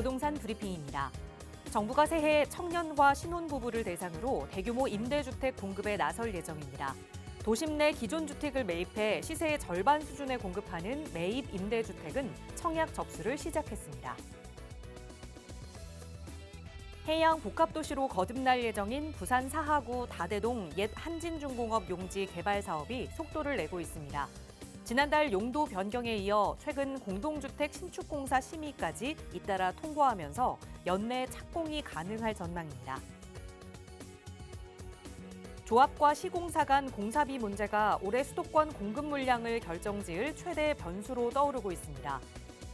부동산 브리핑입니다. 정부가 새해 청년과 신혼부부를 대상으로 대규모 임대주택 공급에 나설 예정입니다. 도심 내 기존 주택을 매입해 시세의 절반 수준에 공급하는 매입 임대주택은 청약 접수를 시작했습니다. 해양 복합도시로 거듭날 예정인 부산 사하구 다대동 옛 한진중공업 용지 개발 사업이 속도를 내고 있습니다. 지난달 용도 변경에 이어 최근 공동주택 신축공사 심의까지 잇따라 통과하면서 연내 착공이 가능할 전망입니다. 조합과 시공사 간 공사비 문제가 올해 수도권 공급 물량을 결정지을 최대 변수로 떠오르고 있습니다.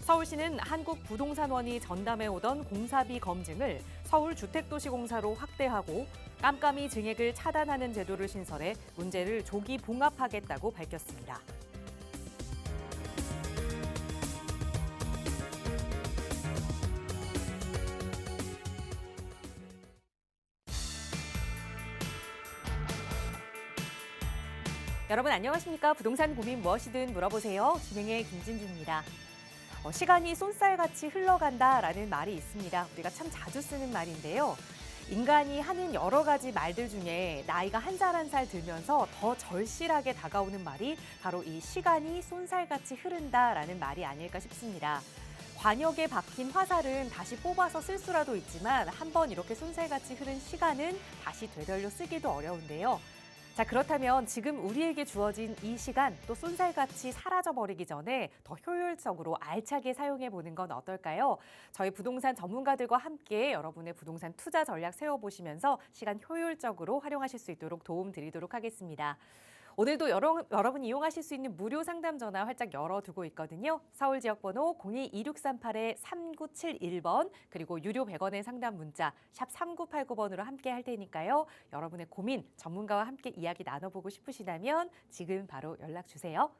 서울시는 한국부동산원이 전담해오던 공사비 검증을 서울주택도시공사로 확대하고 깜깜이 증액을 차단하는 제도를 신설해 문제를 조기 봉합하겠다고 밝혔습니다. 여러분 안녕하십니까? 부동산 고민 무엇이든 물어보세요. 진행의 김진주입니다. 시간이 쏜살같이 흘러간다라는 말이 있습니다. 우리가 참 자주 쓰는 말인데요. 인간이 하는 여러 가지 말들 중에 나이가 한 살 한 살 들면서 더 절실하게 다가오는 말이 바로 이 시간이 쏜살같이 흐른다라는 말이 아닐까 싶습니다. 관역에 박힌 화살은 다시 뽑아서 쓸 수라도 있지만 한번 이렇게 쏜살같이 흐른 시간은 다시 되돌려 쓰기도 어려운데요. 자, 그렇다면 지금 우리에게 주어진 이 시간 또 쏜살같이 사라져버리기 전에 더 효율적으로 알차게 사용해보는 건 어떨까요? 저희 부동산 전문가들과 함께 여러분의 부동산 투자 전략 세워보시면서 시간 효율적으로 활용하실 수 있도록 도움 드리도록 하겠습니다. 오늘도 여러분이 이용하실 수 있는 무료 상담 전화 활짝 열어두고 있거든요. 서울 지역번호 02-2638-3971번 그리고 유료 100원의 상담 문자 샵 3989번으로 함께 할 테니까요. 여러분의 고민 전문가와 함께 이야기 나눠보고 싶으시다면 지금 바로 연락 주세요.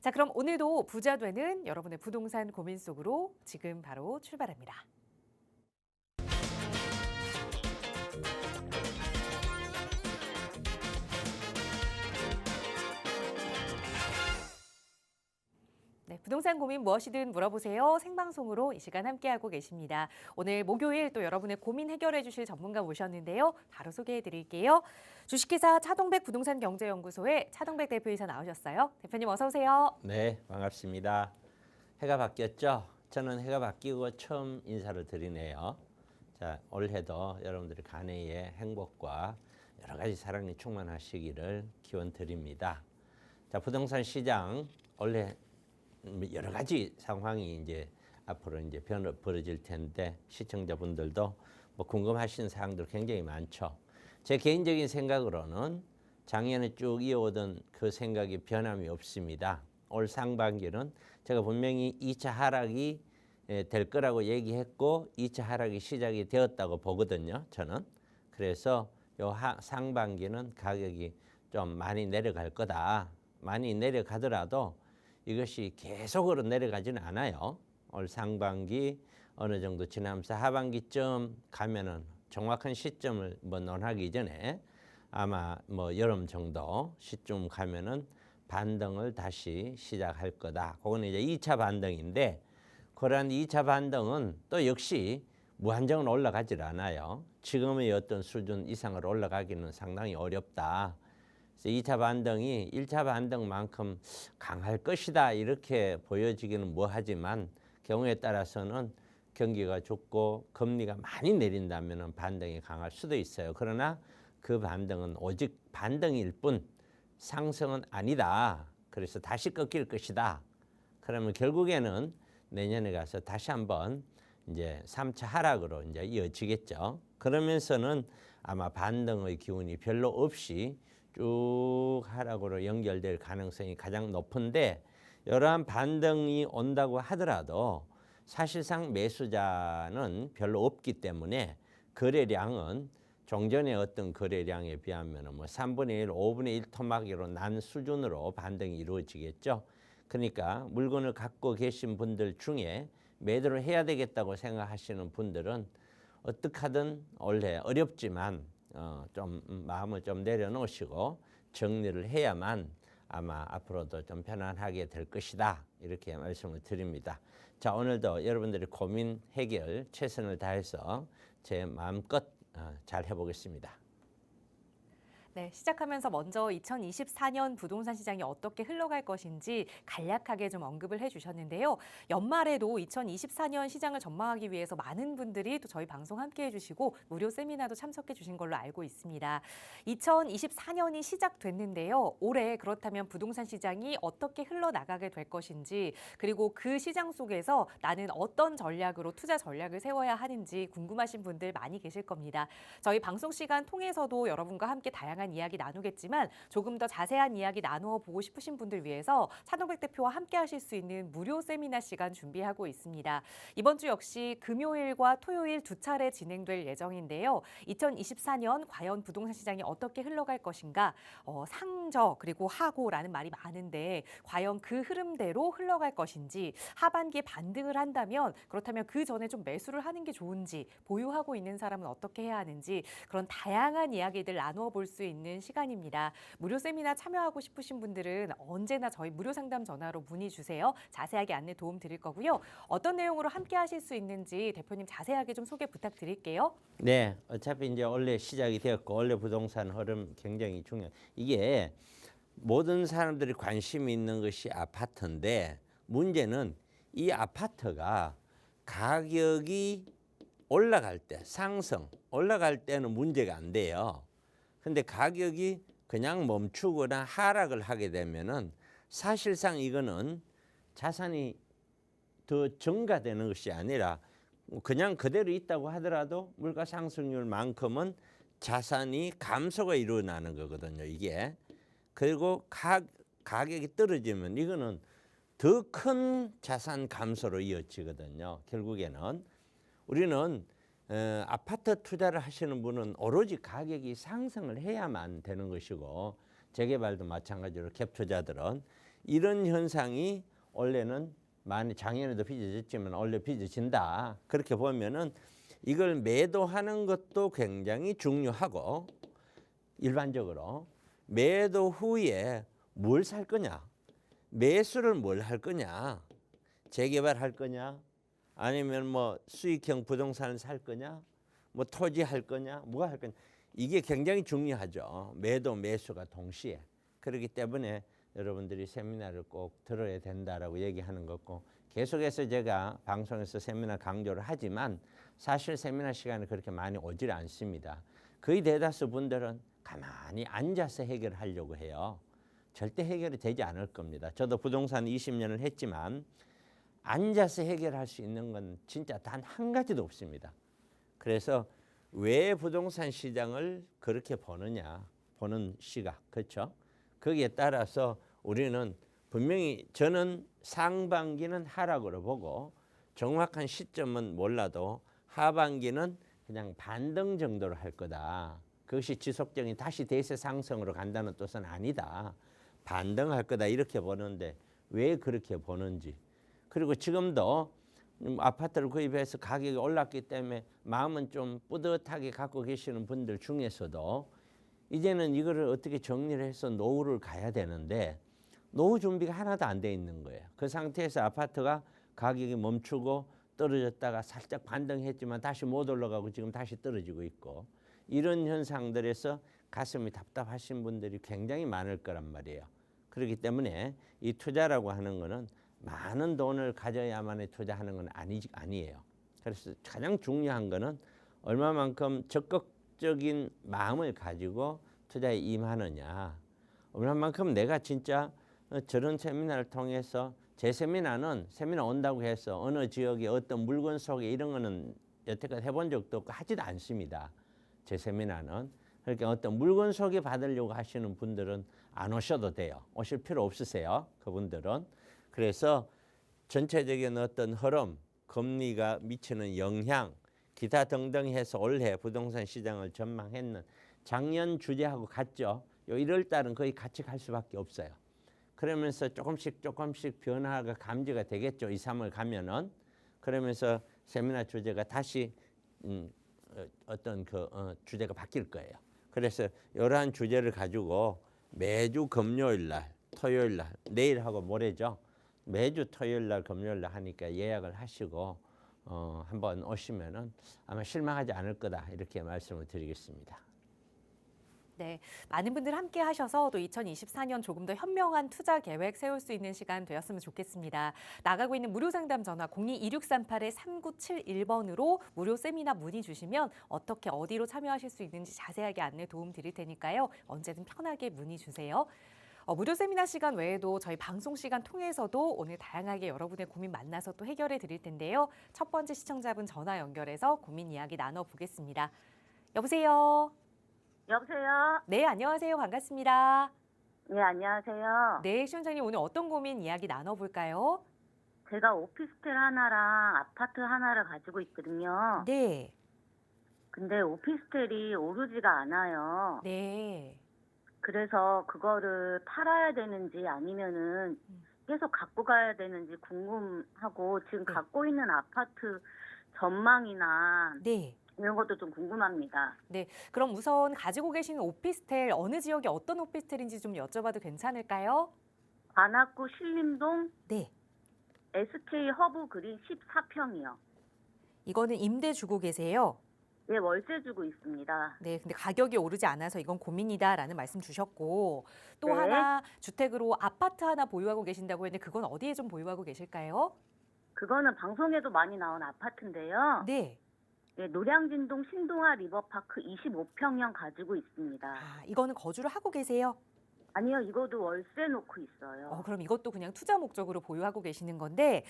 자, 그럼 오늘도 부자 되는 여러분의 부동산 고민 속으로 지금 바로 출발합니다. 네, 부동산 고민 무엇이든 물어보세요. 생방송으로 이 시간 함께하고 계십니다. 오늘 목요일 또 여러분의 고민 해결해 주실 전문가 모셨는데요. 바로 소개해 드릴게요. 주식회사 차동백 부동산경제연구소의 차동백 대표이사 나오셨어요. 대표님 어서 오세요. 네, 반갑습니다. 해가 바뀌었죠? 저는 해가 바뀌고 처음 인사를 드리네요. 자, 올해도 여러분들의 간해의 행복과 여러 가지 사랑이 충만하시기를 기원 드립니다. 자, 부동산 시장 올해 여러 가지 상황이 이제 앞으로 이제 벌어질 텐데 시청자분들도 뭐 궁금하신 사항들 굉장히 많죠. 제 개인적인 생각으로는 작년에 쭉 이어오던 그 생각이 변함이 없습니다. 올 상반기는 제가 분명히 2차 하락이 될 거라고 얘기했고 2차 하락이 시작이 되었다고 보거든요. 저는. 그래서 요 상반기는 가격이 좀 많이 내려갈 거다. 많이 내려가더라도 이것이 계속으로 내려가지는 않아요. 올 상반기 어느 정도 지나면서 하반기쯤 가면은 정확한 시점을 뭐 논하기 전에 아마 뭐 여름 정도 시점 가면은 반등을 다시 시작할 거다. 그거는 이제 2차 반등인데 그러한 2차 반등은 또 역시 무한정으로 올라가질 않아요. 지금의 어떤 수준 이상으로 올라가기는 상당히 어렵다. 그래서 2차 반등이 1차 반등만큼 강할 것이다 이렇게 보여지기는 뭐하지만 경우에 따라서는 경기가 좋고 금리가 많이 내린다면 반등이 강할 수도 있어요. 그러나 그 반등은 오직 반등일 뿐 상승은 아니다. 그래서 다시 꺾일 것이다. 그러면 결국에는 내년에 가서 다시 한번 이제 3차 하락으로 이제 이어지겠죠. 그러면서는 아마 반등의 기운이 별로 없이 쭉 하락으로 연결될 가능성이 가장 높은데 이러한 반등이 온다고 하더라도 사실상 매수자는 별로 없기 때문에 거래량은 종전의 어떤 거래량에 비하면 뭐 3분의 1, 5분의 1 토막으로 난 수준으로 반등이 이루어지겠죠. 그러니까 물건을 갖고 계신 분들 중에 매도를 해야 되겠다고 생각하시는 분들은 어떻게 하든 원래 어렵지만 좀 마음을 좀 내려놓으시고 정리를 해야만 아마 앞으로도 좀 편안하게 될 것이다. 이렇게 말씀을 드립니다. 자, 오늘도 여러분들의 고민 해결 최선을 다해서 제 마음껏 잘 해보겠습니다. 네, 시작하면서 먼저 2024년 부동산 시장이 어떻게 흘러갈 것인지 간략하게 좀 언급을 해주셨는데요. 연말에도 2024년 시장을 전망하기 위해서 많은 분들이 또 저희 방송 함께해 주시고 무료 세미나도 참석해 주신 걸로 알고 있습니다. 2024년이 시작됐는데요. 올해 그렇다면 부동산 시장이 어떻게 흘러나가게 될 것인지 그리고 그 시장 속에서 나는 어떤 전략으로 투자 전략을 세워야 하는지 궁금하신 분들 많이 계실 겁니다. 저희 방송 시간 통해서도 여러분과 함께 다양한 이야기 나누겠지만 조금 더 자세한 이야기 나누어 보고 싶으신 분들 위해서 차동백 대표와 함께 하실 수 있는 무료 세미나 시간 준비하고 있습니다. 이번 주 역시 금요일과 토요일 두 차례 진행될 예정인데요. 2024년 과연 부동산 시장이 어떻게 흘러갈 것인가? 상저 그리고 하고라는 말이 많은데 과연 그 흐름대로 흘러갈 것인지 하반기에 반등을 한다면 그렇다면 그 전에 좀 매수를 하는 게 좋은지 보유하고 있는 사람은 어떻게 해야 하는지 그런 다양한 이야기들 나누어 볼 수 있는 시간입니다. 무료 세미나 참여하고 싶으신 분들은 언제나 저희 무료 상담 전화로 문의 주세요. 자세하게 안내 도움 드릴 거고요. 어떤 내용으로 함께 하실 수 있는지 대표님 자세하게 좀 소개 부탁드릴게요. 네, 어차피 이제 원래 시작이 되었고 원래 부동산 흐름 굉장히 중요해요. 이게 모든 사람들이 관심이 있는 것이 아파트인데 문제는 이 아파트가 가격이 올라갈 때 상승 올라갈 때는 문제가 안 돼요. 근데 가격이 그냥 멈추거나 하락을 하게 되면은 사실상 이거는 자산이 더 증가되는 것이 아니라 그냥 그대로 있다고 하더라도 물가 상승률만큼은 자산이 감소가 일어나는 거거든요. 이게. 그리고 가격이 떨어지면 이거는 더 큰 자산 감소로 이어지거든요. 결국에는 우리는 아파트 투자를 하시는 분은 오로지 가격이 상승을 해야만 되는 것이고 재개발도 마찬가지로 갭 투자들은 이런 현상이 원래는 많이 작년에도 빚어졌지만 원래 빚어진다. 그렇게 보면은 이걸 매도하는 것도 굉장히 중요하고 일반적으로 매도 후에 뭘 살 거냐, 매수를 뭘 할 거냐, 재개발할 거냐, 아니면 뭐 수익형 부동산을 살 거냐, 뭐 토지 할 거냐, 뭐가 할 거냐. 이게 굉장히 중요하죠. 매도 매수가 동시에. 그렇기 때문에 여러분들이 세미나를 꼭 들어야 된다라고 얘기하는 거고 계속해서 제가 방송에서 세미나 강조를 하지만 사실 세미나 시간이 그렇게 많이 오질 않습니다. 거의 대다수 분들은 가만히 앉아서 해결하려고 해요. 절대 해결이 되지 않을 겁니다. 저도 부동산 20년을 했지만 앉아서 해결할 수 있는 건 진짜 단 한 가지도 없습니다. 그래서 왜 부동산 시장을 그렇게 보느냐, 보는 시각, 그렇죠? 거기에 따라서 우리는 분명히 저는 상반기는 하락으로 보고 정확한 시점은 몰라도 하반기는 그냥 반등 정도로 할 거다. 그것이 지속적인 다시 대세 상승으로 간다는 뜻은 아니다. 반등할 거다 이렇게 보는데 왜 그렇게 보는지. 그리고 지금도 아파트를 구입해서 가격이 올랐기 때문에 마음은 좀 뿌듯하게 갖고 계시는 분들 중에서도 이제는 이거를 어떻게 정리를 해서 노후를 가야 되는데 노후 준비가 하나도 안 돼 있는 거예요. 그 상태에서 아파트가 가격이 멈추고 떨어졌다가 살짝 반등했지만 다시 못 올라가고 지금 다시 떨어지고 있고 이런 현상들에서 가슴이 답답하신 분들이 굉장히 많을 거란 말이에요. 그렇기 때문에 이 투자라고 하는 거는 많은 돈을 가져야만이 투자하는 건 아니에요. 그래서 가장 중요한 거는 얼마만큼 적극적인 마음을 가지고 투자에 임하느냐. 얼마만큼 내가 진짜 저런 세미나를 통해서 제 세미나는 세미나 온다고 해서 어느 지역에 어떤 물건 속에 이런 거는 여태까지 해본 적도 없고 하지도 않습니다. 제 세미나는. 그러니까 어떤 물건 소개 받으려고 하시는 분들은 안 오셔도 돼요. 오실 필요 없으세요. 그분들은. 그래서 전체적인 어떤 흐름, 금리가 미치는 영향, 기타 등등 해서 올해 부동산 시장을 전망했는 작년 주제하고 같죠. 요 1월 달은 거의 같이 갈 수밖에 없어요. 그러면서 조금씩 변화가 감지가 되겠죠. 2, 3월 가면은. 그러면서 세미나 주제가 다시 어떤 주제가 바뀔 거예요. 그래서 이러한 주제를 가지고 매주 금요일 날 토요일 날, 내일하고 모레죠. 매주 토요일 날, 금요일 날 하니까 예약을 하시고 한번 오시면은 아마 실망하지 않을 거다 이렇게 말씀을 드리겠습니다. 네, 많은 분들 함께 하셔서 또 2024년 조금 더 현명한 투자 계획 세울 수 있는 시간 되었으면 좋겠습니다. 나가고 있는 무료 상담 전화 02-2638-3971번으로 무료 세미나 문의 주시면 어떻게 어디로 참여하실 수 있는지 자세하게 안내 도움 드릴 테니까요. 언제든 편하게 문의 주세요. 무료 세미나 시간 외에도 저희 방송 시간 통해서도 오늘 다양하게 여러분의 고민 만나서 또 해결해 드릴 텐데요. 첫 번째 시청자분 전화 연결해서 고민 이야기 나눠보겠습니다. 여보세요? 여보세요? 네, 안녕하세요. 반갑습니다. 네, 안녕하세요. 네, 시원장님 오늘 어떤 고민 이야기 나눠볼까요? 제가 오피스텔 하나랑 아파트 하나를 가지고 있거든요. 네, 근데 오피스텔이 오르지가 않아요. 네. 그래서 그거를 팔아야 되는지 아니면은 계속 갖고 가야 되는지 궁금하고 지금 네. 갖고 있는 아파트 전망이나 네. 이런 것도 좀 궁금합니다. 그럼 우선 가지고 계시는 오피스텔 어느 지역이 어떤 오피스텔인지 좀 여쭤봐도 괜찮을까요? 관악구 신림동 네. SK 허브 그린 14평이요. 이거는 임대 주고 계세요. 예, 월세 주고 있습니다. 네, 근데 가격이 오르지 않아서 이건 고민이다라는 말씀 주셨고 또 네. 하나 주택으로 아파트 하나 보유하고 계신다고 했는데 그건 어디에 좀 보유하고 계실까요? 그거는 방송에도 많이 나온 아파트인데요. 네. 네, 노량진동 신동아 리버파크 25평형 가지고 있습니다. 아, 이거는 거주를 하고 계세요? 아니요, 이거도 월세 놓고 있어요. 그럼 이것도 그냥 투자 목적으로 보유하고 계시는 건데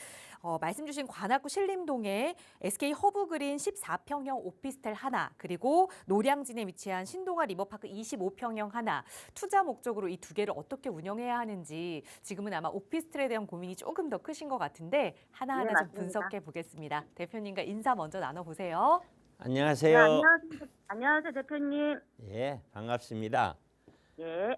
말씀 주신 관악구 신림동에 SK 허브그린 14평형 오피스텔 하나 그리고 노량진에 위치한 신동아 리버파크 25평형 하나 투자 목적으로 이 두 개를 어떻게 운영해야 하는지 지금은 아마 오피스텔에 대한 고민이 조금 더 크신 것 같은데 하나하나 네, 좀 맞습니다. 분석해 보겠습니다. 대표님과 인사 먼저 나눠보세요. 네, 안녕하세요. 안녕하세요, 대표님. 예, 반갑습니다. 예,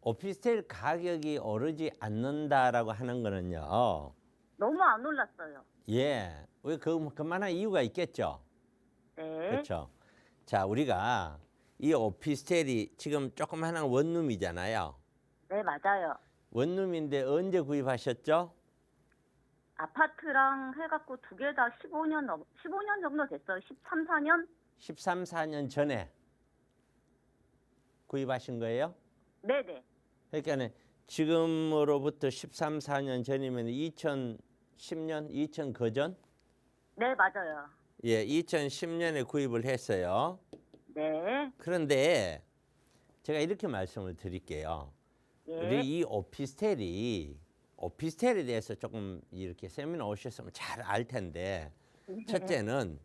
오피스텔 가격이 오르지 않는다라고 하는 거는요. 너무 안 올랐어요. 예, 왜 그만한 이유가 있겠죠. 네, 그렇죠. 자, 우리가 이 오피스텔이 지금 조그마한 원룸이잖아요. 네, 맞아요. 원룸인데 언제 구입하셨죠? 아파트랑 해갖고 두 개 다 15년 정도 됐어요. 13, 14년? 13, 14년 전에 구입하신 거예요? 네네. 그러니까 지금으로부터 13, 14년 전이면 2010년, 2000 그전? 네, 맞아요. 예, 2010년에 구입을 했어요. 네, 그런데 제가 이렇게 말씀을 드릴게요. 예, 우리 이 오피스텔에 대해서 조금 이렇게 세미나 오셨으면 잘 알 텐데 첫째는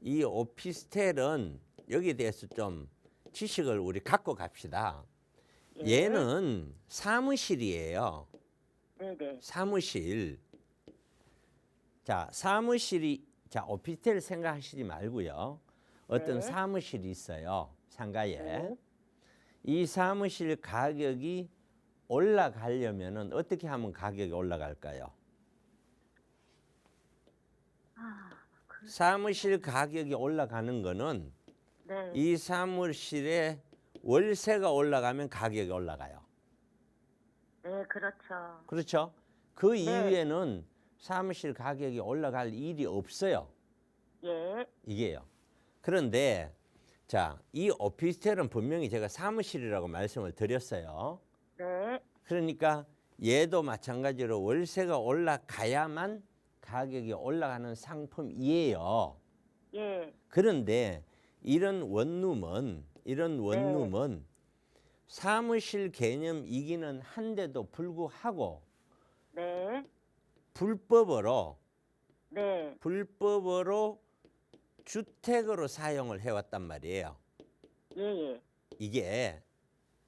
이 오피스텔은 여기에 대해서 좀 지식을 우리 갖고 갑시다. 예. 얘는 사무실이에요. 네네. 사무실. 자, 오피스텔 생각하시지 말고요. 어떤 네. 사무실이 있어요. 상가에. 네. 이 사무실 가격이 올라가려면은 어떻게 하면 가격이 올라갈까요? 사무실 가격이 올라가는 거는 네. 이 사무실의 월세가 올라가면 가격이 올라가요. 네, 그렇죠. 그렇죠? 그 네. 이후에는 사무실 가격이 올라갈 일이 없어요. 예, 이게요. 그런데 자, 이 오피스텔은 분명히 제가 사무실이라고 말씀을 드렸어요. 네, 그러니까 얘도 마찬가지로 월세가 올라가야만 가격이 올라가는 상품이에요. 예, 그런데 이런 원룸은 사무실 개념이기는 한데도 불구하고 네, 불법으로 네, 주택으로 사용을 해왔단 말이에요. 예, 예, 이게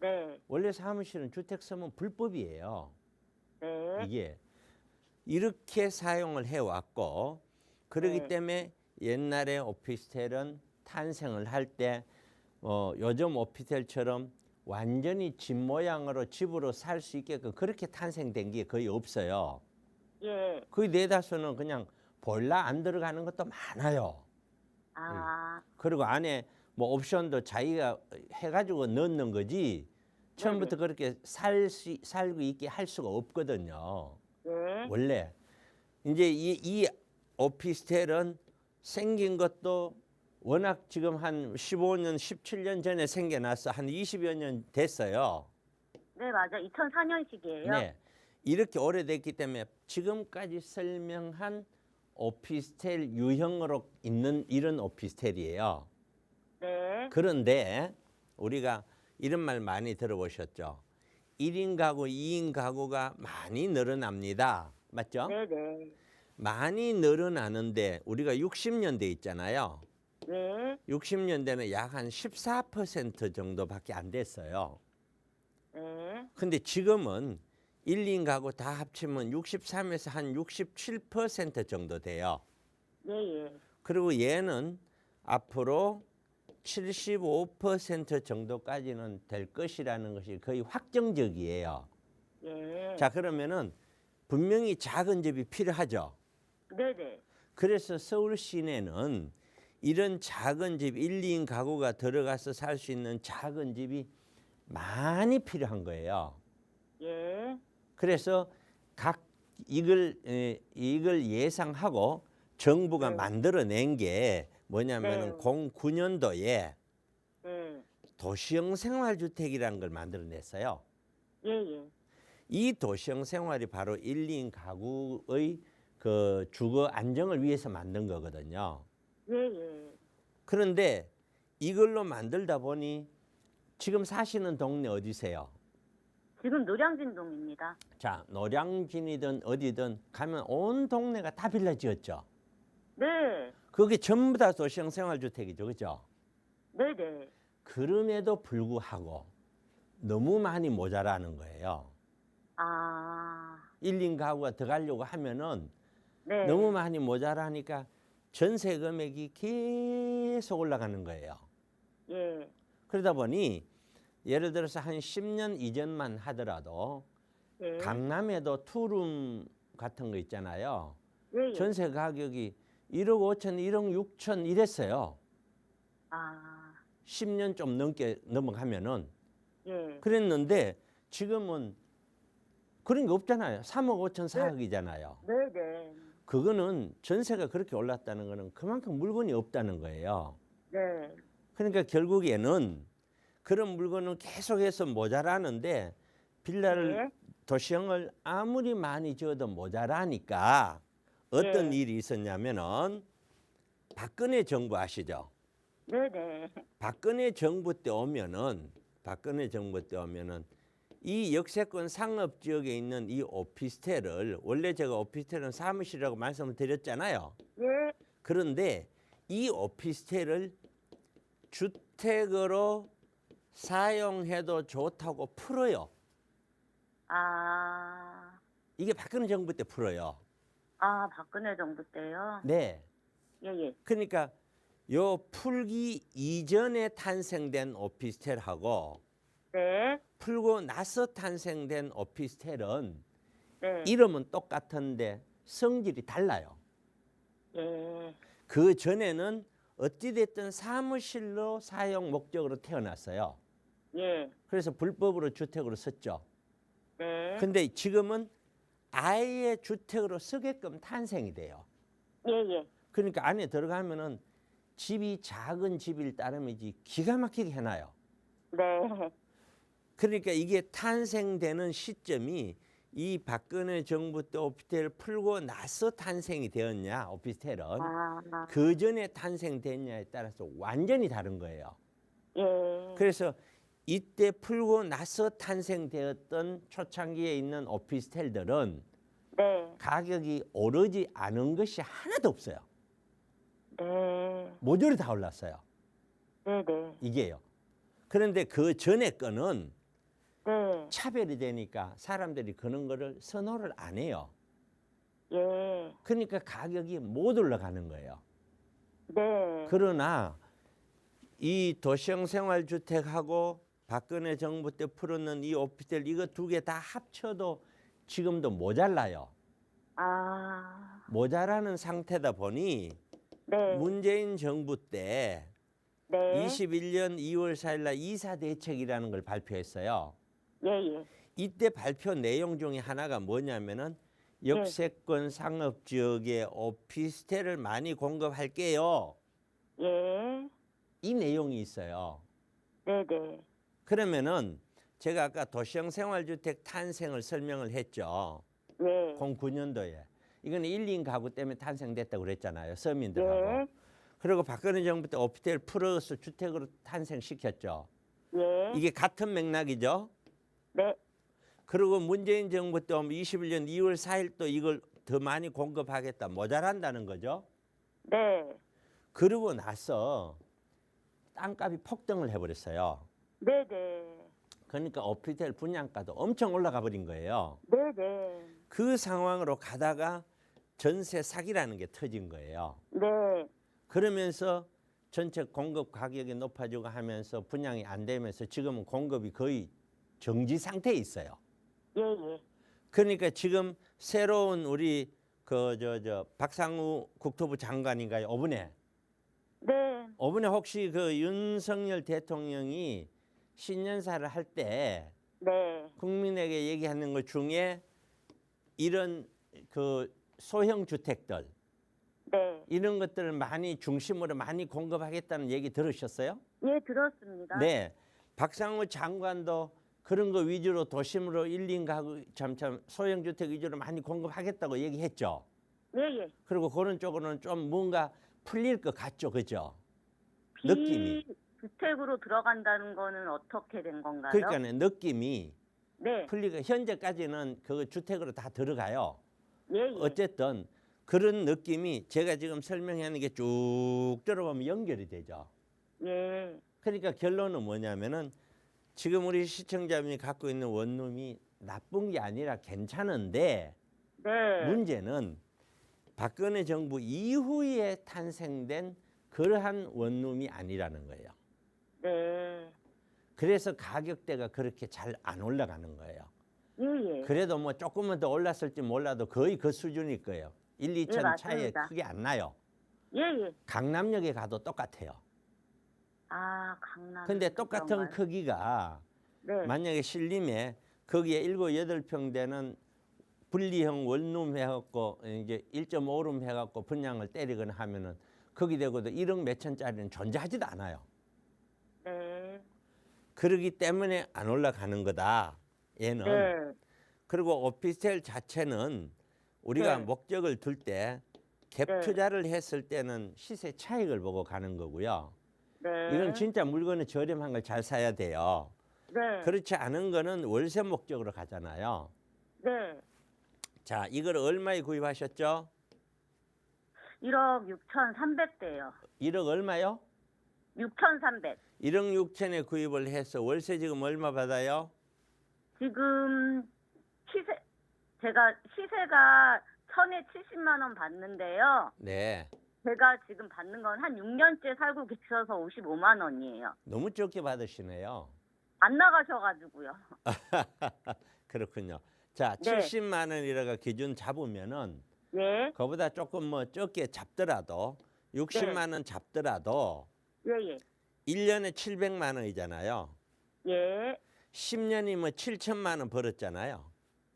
네, 원래 사무실은 주택 쓰면 불법이에요. 네, 이게 이렇게 사용을 해왔고 그렇기 네. 때문에 옛날에 오피스텔은 탄생을 할 때 요즘 오피스텔처럼 완전히 집 모양으로 집으로 살 수 있게끔 그렇게 탄생된 게 거의 없어요. 예. 거의 대다수는 그냥 보일러 안 들어가는 것도 많아요. 아, 그리고 안에 뭐 옵션도 자기가 해가지고 넣는 거지 처음부터 그렇게 살고 있게 할 수가 없거든요. 네. 원래 이제 이 오피스텔은 생긴 것도 워낙 지금 한 15년, 17년 전에 생겨나서 한 20여 년 됐어요. 네, 맞아. 2004년식이에요. 네. 이렇게 오래됐기 때문에 지금까지 설명한 오피스텔 유형으로 있는 이런 오피스텔이에요. 네. 그런데 우리가 이런 말 많이 들어보셨죠? 1인 가구, 2인 가구가 많이 늘어납니다. 맞죠? 네네. 많이 늘어나는데 우리가 60년대 있잖아요. 네. 60년대는 약 한 14% 정도밖에 안 됐어요. 네. 근데 지금은 1, 2인 가구 다 합치면 63에서 한 67% 정도 돼요. 예, 예. 그리고 얘는 앞으로 75% 정도까지는 될 것이라는 것이 거의 확정적이에요. 예. 자, 그러면은 분명히 작은 집이 필요하죠. 네네. 그래서 서울 시내는 이런 작은 집, 1, 2인 가구가 들어가서 살 수 있는 작은 집이 많이 필요한 거예요. 예. 그래서 이걸 예상하고 정부가 네. 만들어낸 게 뭐냐면은 네. 09년도에 네. 도시형 생활주택이라는 걸 만들어냈어요. 예, 예. 이 도시형 생활이 바로 1, 2인 가구의 그 주거 안정을 위해서 만든 거거든요. 예, 예. 그런데 이걸로 만들다 보니 지금 사시는 동네 어디세요? 지금 노량진동입니다. 자, 노량진이든 어디든 가면 온 동네가 다 빌라 지었죠. 네. 그게 전부 다 도시형 생활주택이죠. 그죠? 네네. 그럼에도 불구하고 너무 많이 모자라는 거예요. 아. 1, 2인 가구가 들어가려고 하면은 네. 너무 많이 모자라니까 전세 금액이 계속 올라가는 거예요. 예. 그러다 보니 예를 들어서 한 10년 이전만 하더라도 예. 강남에도 투룸 같은 거 있잖아요. 예, 예. 전세 가격이 1억 5천, 1억 6천 이랬어요. 아. 10년 좀 넘어가면은. 예. 그랬는데 지금은 그런 게 없잖아요. 3억 5천, 4억이잖아요. 네네. 그거는 전세가 그렇게 올랐다는 거는 그만큼 물건이 없다는 거예요. 네. 그러니까 결국에는 그런 물건은 계속해서 모자라는데 빌라를 네. 도시형을 아무리 많이 지어도 모자라니까 어떤 예. 일이 있었냐면은 박근혜 정부 아시죠? 네네. 박근혜 정부 때 오면은 이 역세권 상업 지역에 있는 이 오피스텔을 원래 제가 오피스텔은 사무실이라고 말씀을 드렸잖아요. 예. 그런데 이 오피스텔을 주택으로 사용해도 좋다고 풀어요. 아. 이게 박근혜 정부 때 풀어요. 아, 박근혜 정부 때요? 네. 예, 예. 그러니까 요 풀기 이전에 탄생된 오피스텔하고 네. 풀고 나서 탄생된 오피스텔은 네. 이름은 똑같은데 성질이 달라요. 예. 그 전에는 어찌됐든 사무실로 사용 목적으로 태어났어요. 예. 그래서 불법으로 주택으로 썼죠. 네. 근데 지금은 아예 주택으로 쓰게끔 탄생이 돼요. 예, 예. 그러니까 안에 들어가면은 집이 작은 집일 따름이지 기가 막히게 해놔요. 네. 그러니까 이게 탄생되는 시점이 이 박근혜 정부 때 오피스텔 풀고 나서 탄생이 되었냐, 오피스텔은 아. 그 전에 탄생됐냐에 따라서 완전히 다른 거예요. 예. 그래서 이때 풀고 나서 탄생되었던 초창기에 있는 오피스텔들은 네. 가격이 오르지 않은 것이 하나도 없어요. 네. 모조리 다 올랐어요. 네네. 이게요. 그런데 그 전에 거는 네. 차별이 되니까 사람들이 그런 거를 선호를 안 해요. 예. 그러니까 가격이 못 올라가는 거예요. 네. 그러나 이 도시형 생활주택하고 박근혜 정부 때 풀었는 이 오피스텔 이거 두 개 다 합쳐도 지금도 모자라요. 아. 모자라는 상태다 보니 네. 문재인 정부 때 네. 21년 2월 4일 날 이사 대책이라는 걸 발표했어요. 예, 예. 이때 발표 내용 중에 하나가 뭐냐면은 역세권 상업 지역에 오피스텔을 많이 공급할게요. 예. 이 내용이 있어요. 네네. 그러면은 제가 아까 도시형 생활주택 탄생을 설명을 했죠. 예. 09년도에. 이건 1인 가구 때문에 탄생됐다고 그랬잖아요. 서민들하고. 예. 그리고 박근혜 정부 때 오피스텔 플러스 주택으로 탄생시켰죠. 예. 이게 같은 맥락이죠. 네. 그리고 문재인 정부 때 21년 2월 4일 또 이걸 더 많이 공급하겠다. 모자란다는 거죠. 네. 그러고 나서 땅값이 폭등을 해버렸어요. 네네. 그러니까 오피스텔 분양가도 엄청 올라가 버린 거예요. 네네. 그 상황으로 가다가 전세 사기라는 게 터진 거예요. 네. 그러면서 전체 공급 가격이 높아지고 하면서 분양이 안 되면서 지금은 공급이 거의 정지 상태에 있어요. 예, 예. 그러니까 지금 새로운 우리 박상우 국토부 장관인가요? 오분에 네. 혹시 그 윤석열 대통령이 신년사를 할 때 네. 국민에게 얘기하는 것 중에 이런 그 소형 주택들 네. 이런 것들을 많이 중심으로 많이 공급하겠다는 얘기 들으셨어요? 예, 들었습니다. 네. 박상우 장관도 그런 거 위주로 도심으로 1인 가구 참 소형 주택 위주로 많이 공급하겠다고 얘기했죠. 예, 예. 그리고 그런 쪽으로는 좀 뭔가 풀릴 것 같죠. 그죠? 느낌이. 주택으로 들어간다는 거는 어떻게 된 건가요? 그러니까 느낌이 네. 풀리고 현재까지는 그 주택으로 다 들어가요. 예, 예. 어쨌든 그런 느낌이 제가 지금 설명하는 게 쭉 들어보면 연결이 되죠. 예. 그러니까 결론은 뭐냐면은 지금 우리 시청자분이 갖고 있는 원룸이 나쁜 게 아니라 괜찮은데 네. 문제는 박근혜 정부 이후에 탄생된 그러한 원룸이 아니라는 거예요. 네. 그래서 가격대가 그렇게 잘 안 올라가는 거예요. 예, 예. 그래도 뭐 조금만 더 올랐을지 몰라도 거의 그 수준일 거예요. 1, 2천 차이 맞습니다. 크게 안 나요. 예, 예. 강남역에 가도 똑같아요. 아, 강남. 근데 똑같은 크기가 네. 만약에 신림에 거기에 7, 8평 되는 분리형 원룸 해갖고 이제 1.5룸 해갖고 분양을 때리거나 하면은 거기 되고도 1억 몇천짜리는 존재하지도 않아요. 네. 그러기 때문에 안 올라가는 거다. 얘는. 네. 그리고 오피스텔 자체는 우리가 네. 목적을 둘 때 갭 네. 투자를 했을 때는 시세 차익을 보고 가는 거고요. 네. 이건 진짜 물건이 저렴한 걸 잘 사야 돼요. 네. 그렇지 않은 거는 월세 목적으로 가잖아요. 네. 자, 이걸 얼마에 구입하셨죠? 1억 6,300대요. 1억 얼마요? 6,300. 1억 6천에 구입을 해서 월세 지금 얼마 받아요? 지금 제가 시세가 1,000에 70만 원 받는데요. 네. 제가 지금 받는 건 한 6년째 살고 계셔서 55만 원이에요. 너무 적게 받으시네요. 안 나가셔가지고요. 그렇군요. 자, 네. 70만 원이라가 기준 잡으면은 예, 그보다 조금 뭐 적게 잡더라도 60만 원 잡더라도 예, 예, 1년에 700만 원이잖아요. 예, 10년이면 7천만 원 벌었잖아요.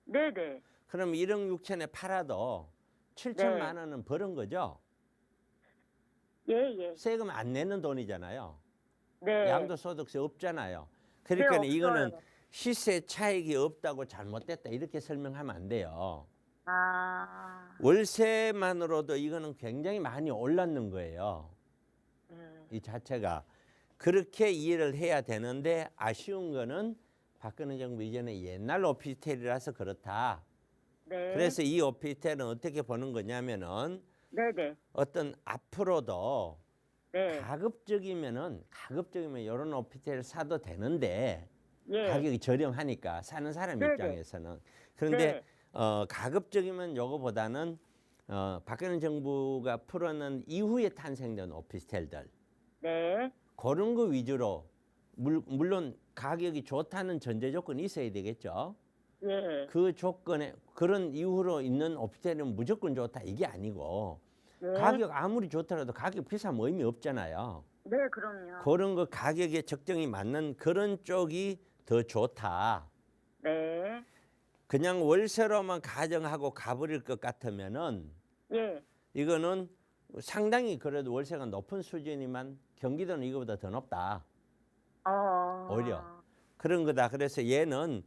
네, 네, 그럼 1억 6천에 팔아도 7천만 원은 벌은 거죠. 예, 예, 세금 안 내는 돈이잖아요. 네. 양도소득세 없잖아요. 그러니까 네, 이거는 없어요. 시세 차익이 없다고 잘못됐다 이렇게 설명하면 안 돼요. 아, 월세만으로도 이거는 굉장히 많이 올랐는 거예요. 이 자체가. 그렇게 이해를 해야 되는데 아쉬운 거는 박근혜 정부 이전에 옛날 오피스텔이라서 그렇다. 네. 그래서 이 오피스텔은 어떻게 보는 거냐면은 네, 네, 어떤 앞으로도 네, 가급적이면 이런 오피스텔 사도 되는데 예, 가격이 저렴하니까 사는 사람 네네. 입장에서는. 그런데 네. 가급적이면 요거보다는 박근혜 정부가 풀어낸 이후에 탄생된 오피스텔들 네, 그런 거 위주로 물론 가격이 좋다는 전제 조건이 있어야 되겠죠. 예, 그 조건에 그런 이유로 있는 오피스텔은 무조건 좋다 이게 아니고 네, 가격 아무리 좋더라도 가격 비싸면 의미 없잖아요. 네, 그럼요. 그런 거 가격에 적정히 맞는 그런 쪽이 더 좋다. 네. 그냥 월세로만 가정하고 가버릴 것 같으면은 예. 이거는 상당히 그래도 월세가 높은 수준이지만 경기도는 이거보다 더 높다. 오히려 그런 거다. 그래서 얘는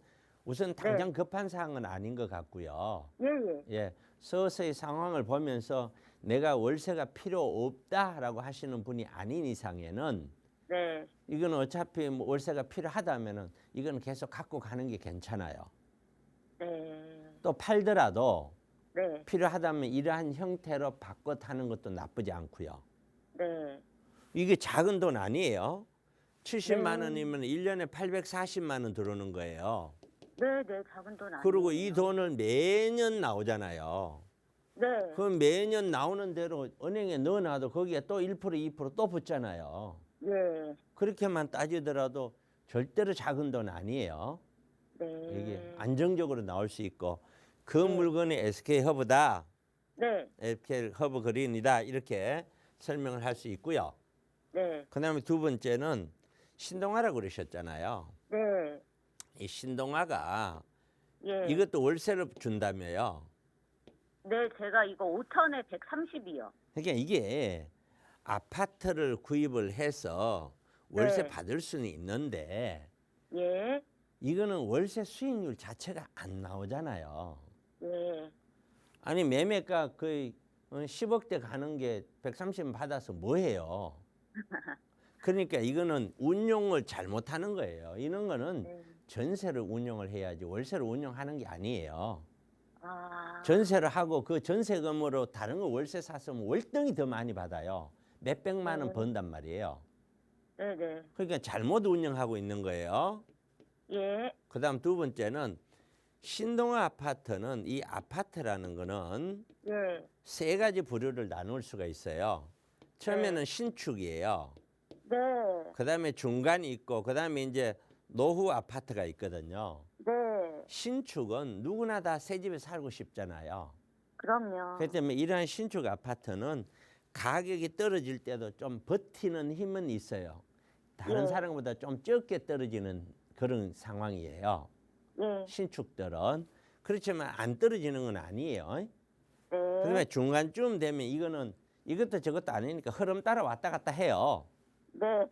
우선 당장 급한 사항은 아닌 것 같고요. 예, 예. 예, 서서히 상황을 보면서 내가 월세가 필요 없다라고 하시는 분이 아닌 이상에는 네. 이거는 어차피 뭐 월세가 필요하다면은 이거는 계속 갖고 가는 게 괜찮아요. 네. 또 팔더라도 네. 필요하다면 이러한 형태로 바꿔 타는 것도 나쁘지 않고요. 네. 이게 작은 돈 아니에요. 70만 네. 원이면 1년에 840만 원 들어오는 거예요. 네, 네. 작은 돈 아니에요. 그리고 이 돈을 매년 나오잖아요. 네. 그럼 매년 나오는 대로 은행에 넣어놔도 거기에 또 1%, 2% 또 붙잖아요. 예. 그렇게만 따지더라도 절대로 작은 돈 아니에요. 네. 이게 안정적으로 나올 수 있고 그 네. 물건이 SK 허브다, 네. SK 허브 그린이다 이렇게 설명을 할 수 있고요. 네. 그다음에 두 번째는 신동아라고 그러셨잖아요. 네. 이 신동아가 예. 이것도 월세를 준다며요. 네, 제가 이거 5천에 130이요. 그러니까 이게 아파트를 구입을 해서 월세 네. 받을 수는 있는데 예. 이거는 월세 수익률 자체가 안 나오잖아요. 예. 아니 매매가 거의 10억대 가는 게 130만 받아서 뭐해요? 그러니까 이거는 운용을 잘못하는 거예요. 이런 거는 네. 전세를 운용을 해야지 월세를 운용하는 게 아니에요. 아. 전세를 하고 그 전세금으로 다른 거 월세 샀으면 월등히 더 많이 받아요. 몇백만 원 번단 말이에요. 네, 네. 그러니까 잘못 운영하고 있는 거예요. 예. 그다음 두 번째는 신동아 아파트는 이 아파트라는 거는 예. 세 가지 부류를 나눌 수가 있어요. 처음에는 신축이에요. 네. 그다음에 중간이 있고 그다음에 이제 노후 아파트가 있거든요. 네. 신축은 누구나 다 새 집에 살고 싶잖아요. 그럼요. 그렇기 때문에 이러한 신축 아파트는 가격이 떨어질 때도 좀 버티는 힘은 있어요. 다른 예. 사람보다 좀 적게 떨어지는 그런 상황이에요. 예. 신축들은. 그렇지만 안 떨어지는 건 아니에요. 네. 그러면 중간쯤 되면 이거는 이것도 저것도 아니니까 흐름 따라 왔다 갔다 해요. 네.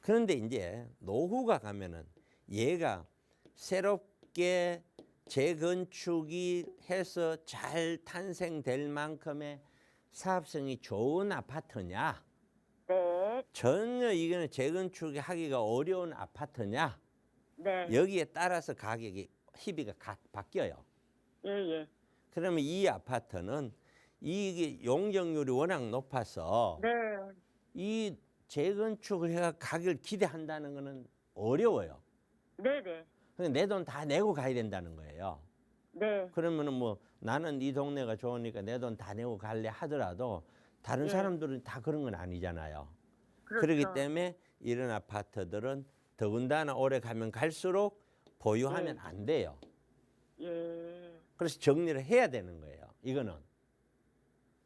그런데 이제 노후가 가면은 얘가 새롭게 재건축이 해서 잘 탄생될 만큼의 사업성이 좋은 아파트냐, 네. 전혀 이거는 재건축이 하기가 어려운 아파트냐, 네. 여기에 따라서 가격이 희비가 바뀌어요. 예, 예. 그러면 이 아파트는 이게 용적률이 워낙 높아서 네. 이 재건축을 해가 가격을 기대한다는 거는 어려워요. 네, 네. 내 돈 다 내고 가야 된다는 거예요. 네. 그러면은 뭐 나는 이 동네가 좋으니까 내 돈 다 내고 갈래 하더라도 다른 예. 사람들은 다 그런 건 아니잖아요. 그렇죠. 그렇기 때문에 이런 아파트들은 더군다나 오래 가면 갈수록 보유하면 안 돼요. 예. 그래서 정리를 해야 되는 거예요. 이거는.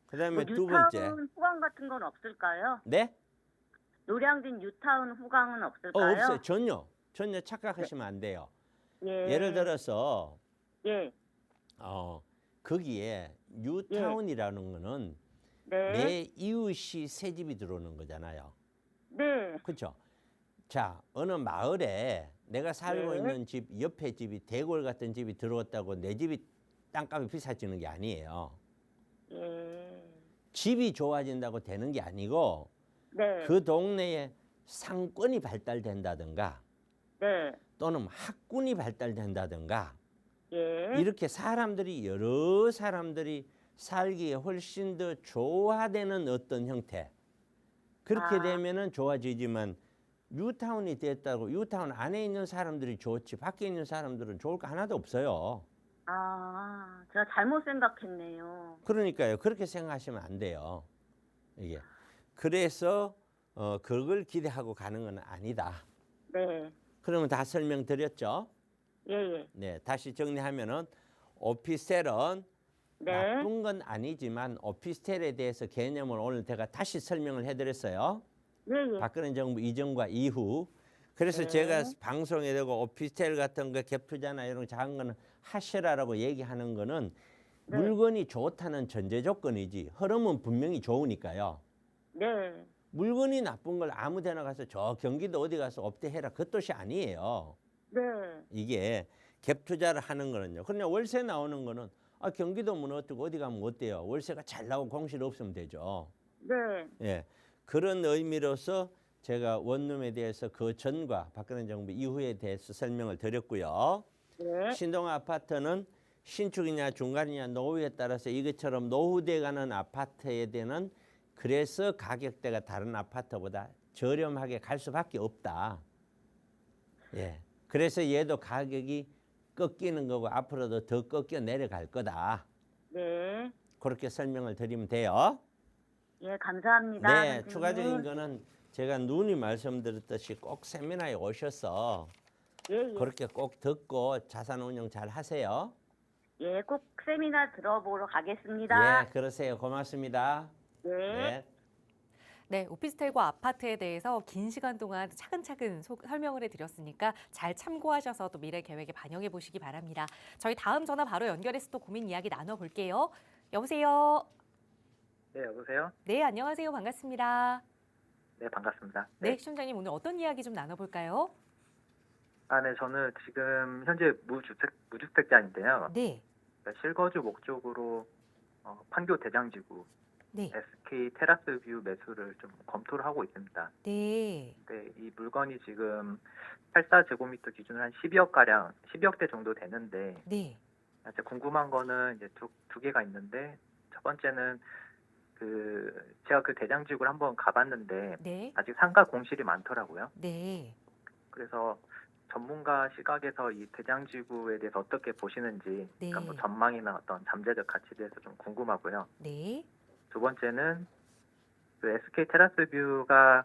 그다음에 뭐 두 번째. 뉴타운 후광 같은 건 없을까요? 네? 노량진 뉴타운 후광은 없을까요? 없어요. 전혀 착각하시면 안 돼요. 예. 예를 들어서 예. 거기에 뉴타운이라는 거는 네. 내 이웃이 새 집이 들어오는 거잖아요. 네. 그렇죠? 자, 어느 마을에 내가 살고 네. 있는 집 옆에 집이 대골 같은 집이 들어왔다고 내 집이 땅값이 비싸지는 게 아니에요. 예. 집이 좋아진다고 되는 게 아니고 네. 그 동네에 상권이 발달된다든가 네. 또는 학군이 발달된다든가 예. 이렇게 여러 사람들이 살기에 훨씬 더 좋아되는 어떤 형태. 그렇게 아. 되면은 좋아지지만 뉴타운이 됐다고 뉴타운 안에 있는 사람들이 좋지 밖에 있는 사람들은 좋을 거 하나도 없어요. 아, 제가 잘못 생각했네요. 그러니까요. 그렇게 생각하시면 안 돼요. 이게. 그래서 그걸 기대하고 가는 건 아니다. 네. 그러면 다 설명드렸죠? 예, 예. 네, 다시 정리하면은 오피스텔은 네. 나쁜 건 아니지만 오피스텔에 대해서 개념을 오늘 제가 다시 설명을 해드렸어요. 예, 예. 박근혜 정부 이전과 이후. 그래서 네. 제가 방송에 대고 오피스텔 같은 거 갭 투자나 이런 거 작은 거는 하시라라고 얘기하는 거는 네. 물건이 좋다는 전제 조건이지 흐름은 분명히 좋으니까요. 네. 물건이 나쁜 걸 아무 데나 가서 저 경기도 어디 가서 업대해라 그 뜻이 아니에요. 네. 이게 갭 투자를 하는 거는요. 그냥 월세 나오는 거는 경기도면 어떻고 어디 가면 어때요. 월세가 잘 나오고 공실 없으면 되죠. 네. 예, 그런 의미로서 제가 원룸에 대해서 그 전과 박근혜 정부 이후에 대해서 설명을 드렸고요. 네. 신동 아파트는 신축이냐 중간이냐 노후에 따라서 이것처럼 노후돼 가는 아파트에 대한 그래서 가격대가 다른 아파트보다 저렴하게 갈 수밖에 없다. 예, 그래서 얘도 가격이 꺾이는 거고 앞으로도 더 꺾여 내려갈 거다. 네. 그렇게 설명을 드리면 돼요. 예, 감사합니다. 네, 선생님. 추가적인 거는 제가 누누이 말씀드렸듯이 꼭 세미나에 오셔서 예, 예. 그렇게 꼭 듣고 자산 운용 잘 하세요. 예, 꼭 세미나 들어보러 가겠습니다. 예, 그러세요. 고맙습니다. 네. 네. 네, 오피스텔과 아파트에 대해서 긴 시간 동안 차근차근 설명을 해드렸으니까 잘 참고하셔서 또 미래 계획에 반영해 보시기 바랍니다. 저희 다음 전화 바로 연결해서 또 고민 이야기 나눠볼게요. 여보세요. 네, 여보세요? 네, 안녕하세요. 반갑습니다. 네, 반갑습니다. 네, 시청자님 오늘 어떤 이야기 좀 나눠볼까요? 네, 저는 지금 현재 무주택자인데요. 네, 그러니까 실거주 목적으로 판교 대장지구 네, SK 테라스뷰 매수를 좀 검토를 하고 있습니다. 네, 네, 이 물건이 지금 84제곱미터 기준으로 한 12억 가량, 12억대 정도 되는데 네, 이제 궁금한 거는 이제 두 개가 있는데 첫 번째는 제가 그 대장지구를 한번 가봤는데 네, 아직 상가 공실이 많더라고요. 네, 그래서 전문가 시각에서 이 대장지구에 대해서 어떻게 보시는지, 네. 그러니까 뭐 전망이나 어떤 잠재적 가치에 대해서 좀 궁금하고요. 네, 두 번째는 그 SK 테라스뷰가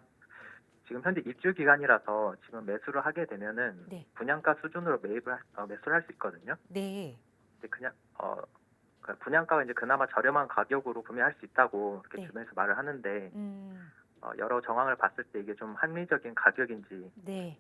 지금 현재 입주 기간이라서 지금 매수를 하게 되면은 네, 분양가 수준으로 매수를 할 수 있거든요. 네, 근데 그냥 그 분양가가 이제 그나마 저렴한 가격으로 구매할 수 있다고 이렇게 네. 주변에서 말을 하는데 음, 여러 정황을 봤을 때 이게 좀 합리적인 가격인지 네.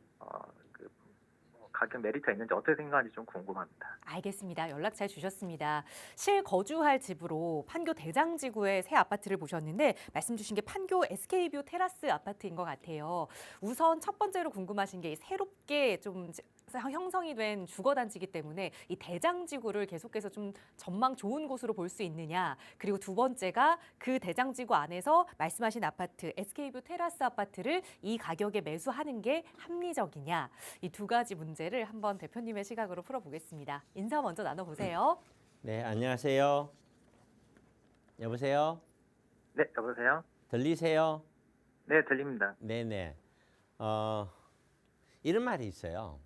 가격 메리트가 있는지 어떻게 생각하는지 좀 궁금합니다. 알겠습니다. 연락 잘 주셨습니다. 실거주할 집으로 판교 대장지구의 새 아파트를 보셨는데 말씀 주신 게 판교 SK뷰 테라스 아파트인 것 같아요. 우선 첫 번째로 궁금하신 게 새롭게 좀 형성이 된 주거단지이기 때문에 이 대장지구를 계속해서 좀 전망 좋은 곳으로 볼 수 있느냐. 그리고 두 번째가 그 대장지구 안에서 말씀하신 아파트 SK뷰 테라스 아파트를 이 가격에 매수하는 게 합리적이냐. 이 두 가지 문제를 한번 대표님의 시각으로 풀어보겠습니다. 인사 먼저 나눠보세요. 네, 안녕하세요. 여보세요? 네, 여보세요? 들리세요? 네, 들립니다. 네네. 이런 말이 있어요.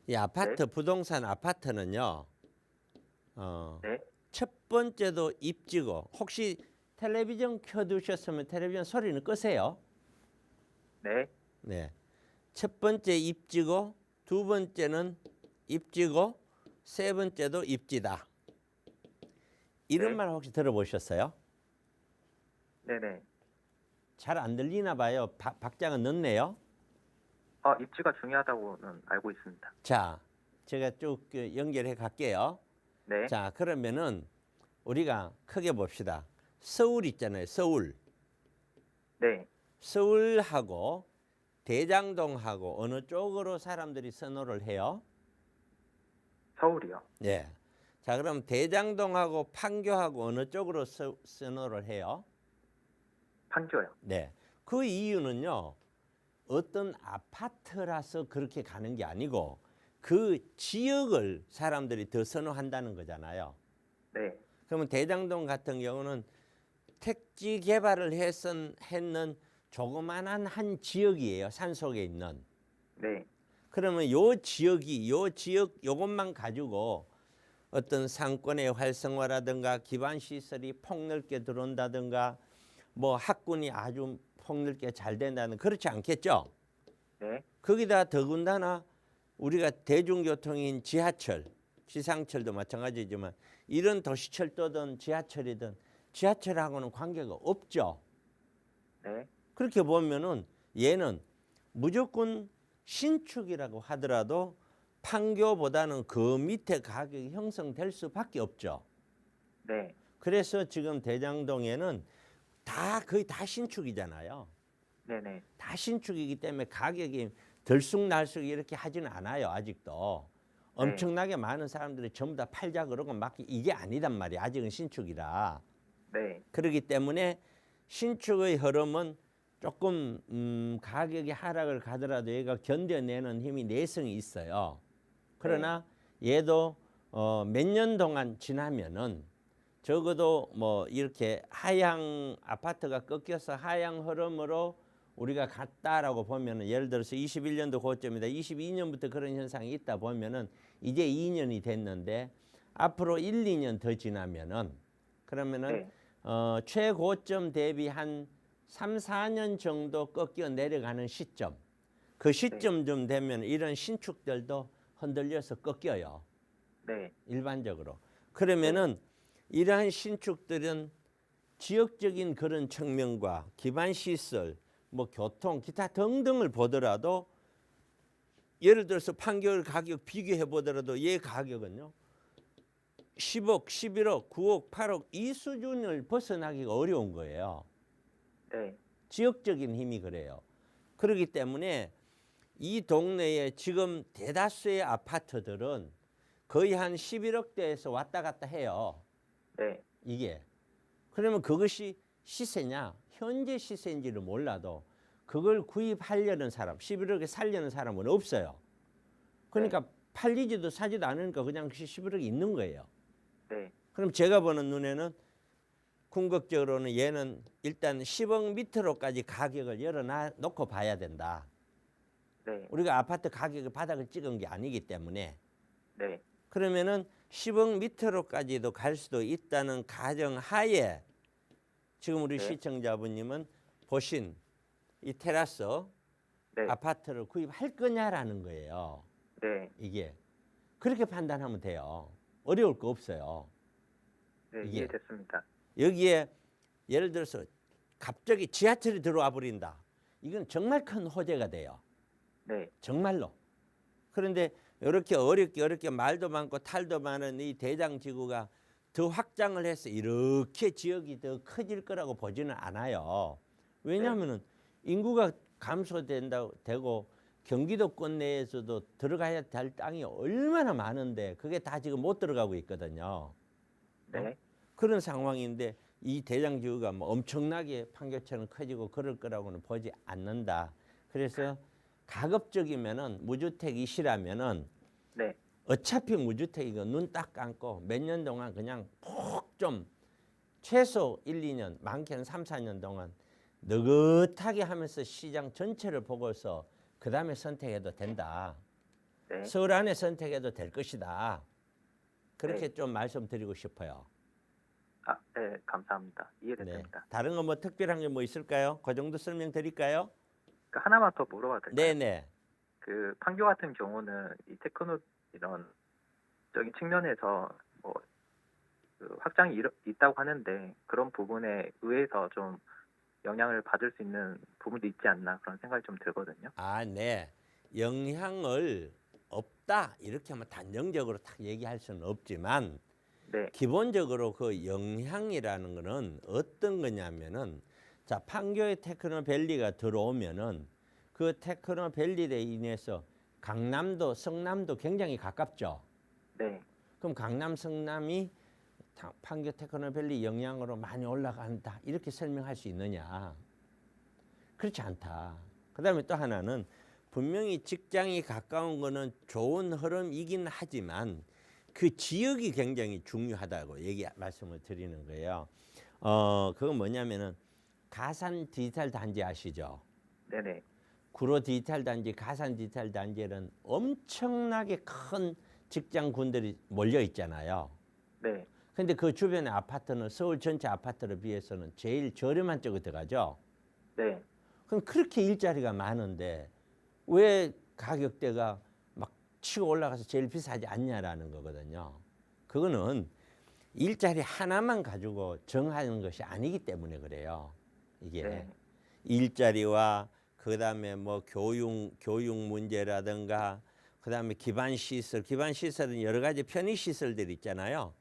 이 아파트, 부동산 아파트는요, 네. 첫 번째도 입지고, 혹시 텔레비전 켜두셨으면 텔레비전 소리는 끄세요. 네. 네. 첫 번째 입지고, 두 번째는 입지고, 세 번째도 입지다. 이런 네. 말 혹시 들어보셨어요? 네네. 잘 안 들리나 봐요. 박자가 늦네요. 입지가 중요하다고는 알고 있습니다. 자, 제가 쭉 연결해 갈게요. 네. 자, 그러면은 우리가 크게 봅시다. 서울 있잖아요. 서울. 네. 서울하고 대장동하고 어느 쪽으로 사람들이 선호를 해요? 서울이요. 예. 자, 그럼 대장동하고 판교하고 어느 쪽으로 선호를 해요? 판교요. 네. 그 이유는요. 어떤 아파트라서 그렇게 가는 게 아니고 그 지역을 사람들이 더 선호한다는 거잖아요. 네. 그러면 대장동 같은 경우는 택지 개발을 했는 조그만한 한 지역이에요. 산속에 있는. 네. 그러면 요 지역 요것만 가지고 어떤 상권의 활성화라든가 기반 시설이 폭넓게 들어온다든가 뭐 학군이 아주 폭넓게 잘 된다는 그렇지 않겠죠? 네. 거기다 더군다나 우리가 대중교통인 지하철, 지상철도 마찬가지지만 이런 도시철도든 지하철이든 지하철하고는 관계가 없죠. 네. 그렇게 보면은 얘는 무조건 신축이라고 하더라도 판교보다는 그 밑에 가격이 형성될 수밖에 없죠. 네. 그래서 지금 대장동에는 거의 다 신축이잖아요. 네네. 다 신축이기 때문에 가격이 들쑥날쑥 이렇게 하지는 않아요. 아직도. 엄청나게 많은 사람들이 전부 다 팔자 그러고 막 이게 아니단 말이에요. 아직은 신축이라. 네. 그렇기 때문에 신축의 흐름은 조금 가격이 하락을 가더라도 얘가 견뎌내는 힘이 내성이 있어요. 그러나 얘도 몇 년 동안 지나면은 적어도 뭐 이렇게 하향 아파트가 꺾여서 하향 흐름으로 우리가 갔다라고 보면은 예를 들어서 21년도 고점이다. 22년부터 그런 현상이 있다 보면은 이제 2년이 됐는데 앞으로 1, 2년 더 지나면은 그러면은 네. 최고점 대비 한 3, 4년 정도 꺾여 내려가는 시점. 그 시점 좀 되면 이런 신축들도 흔들려서 꺾여요. 네. 일반적으로. 그러면은 이러한 신축들은 지역적인 그런 측면과 기반 시설, 뭐 교통, 기타 등등을 보더라도 예를 들어서 판교 가격 비교해 보더라도 얘 가격은요. 10억, 11억, 9억, 8억 이 수준을 벗어나기가 어려운 거예요. 네. 지역적인 힘이 그래요. 그렇기 때문에 이 동네에 지금 대다수의 아파트들은 거의 한 11억대에서 왔다 갔다 해요. 네. 이게. 그러면 그것이 시세냐? 현재 시세인지를 몰라도 그걸 구입하려는 사람, 11억에 살려는 사람은 없어요. 그러니까 팔리지도 사지도 않으니까 그냥 11억이 있는 거예요. 네. 그럼 제가 보는 눈에는 궁극적으로는 얘는 일단 10억 밑으로까지 가격을 열어놓고 봐야 된다. 네. 우리가 아파트 가격의 바닥을 찍은 게 아니기 때문에 네. 그러면은 10억 밑으로까지도 갈 수도 있다는 가정 하에 지금 우리 네. 시청자분님은 보신 이 테라스 네. 아파트를 구입할 거냐라는 거예요. 네. 이게 그렇게 판단하면 돼요. 어려울 거 없어요. 네. 이게. 이해됐습니다. 여기에 예를 들어서 갑자기 지하철이 들어와 버린다. 이건 정말 큰 호재가 돼요. 네. 정말로. 그런데 이렇게 어렵게 말도 많고 탈도 많은 이 대장지구가 더 확장을 해서 이렇게 지역이 더 커질 거라고 보지는 않아요. 왜냐하면은 인구가 감소되고 경기도권 내에서도 들어가야 될 땅이 얼마나 많은데 그게 다 지금 못 들어가고 있거든요. 네. 그런 상황인데 이 대장지구가 뭐 엄청나게 판교처럼 커지고 그럴 거라고는 보지 않는다. 그래서 가급적이면은 무주택이시라면은 네. 어차피 무주택이고 눈 딱 감고 몇 년 동안 그냥 푹 좀 최소 1, 2년 많게는 3, 4년 동안 느긋하게 하면서 시장 전체를 보고서 그 다음에 선택해도 된다. 네. 서울 안에 선택해도 될 것이다. 그렇게 네. 좀 말씀드리고 싶어요. 아, 네. 감사합니다. 네. 이해됐습니다. 다른 거 뭐 특별한 게 뭐 있을까요? 그 정도 설명드릴까요? 그 하나만 더 물어봐도 될까요? 네네. 그 판교 같은 경우는 이 테크노 이런 적인 측면에서 뭐 그 확장이 있다고 하는데 그런 부분에 의해서 좀 영향을 받을 수 있는 부분도 있지 않나 그런 생각이 좀 들거든요. 아, 네. 영향을 없다 이렇게 하면 단정적으로 딱 얘기할 수는 없지만 네. 기본적으로 그 영향이라는 거는 어떤 거냐면은 자 판교의 테크노밸리가 들어오면은 그 테크노밸리에 인해서 강남도 성남도 굉장히 가깝죠. 네. 그럼 강남 성남이 판교 테크노밸리 영향으로 많이 올라간다 이렇게 설명할 수 있느냐? 그렇지 않다. 그다음에 또 하나는 분명히 직장이 가까운 거는 좋은 흐름이긴 하지만 그 지역이 굉장히 중요하다고 말씀을 드리는 거예요. 그건 뭐냐면은 가산 디지털 단지 아시죠? 네네. 구로 디지털 단지, 가산 디지털 단지에는 엄청나게 큰 직장군들이 몰려 있잖아요. 네. 근데 그 주변의 아파트는 서울 전체 아파트를 비해서는 제일 저렴한 쪽에 들어가죠. 네. 그럼 그렇게 일자리가 많은데 왜 가격대가 막 치고 올라가서 제일 비싸지 않냐라는 거거든요. 그거는 일자리 하나만 가지고 정하는 것이 아니기 때문에 그래요. 이게 네. 일자리와 그다음에 뭐 교육 문제라든가 그다음에 기반 시설은 여러 가지 편의 시설들이 있잖아요.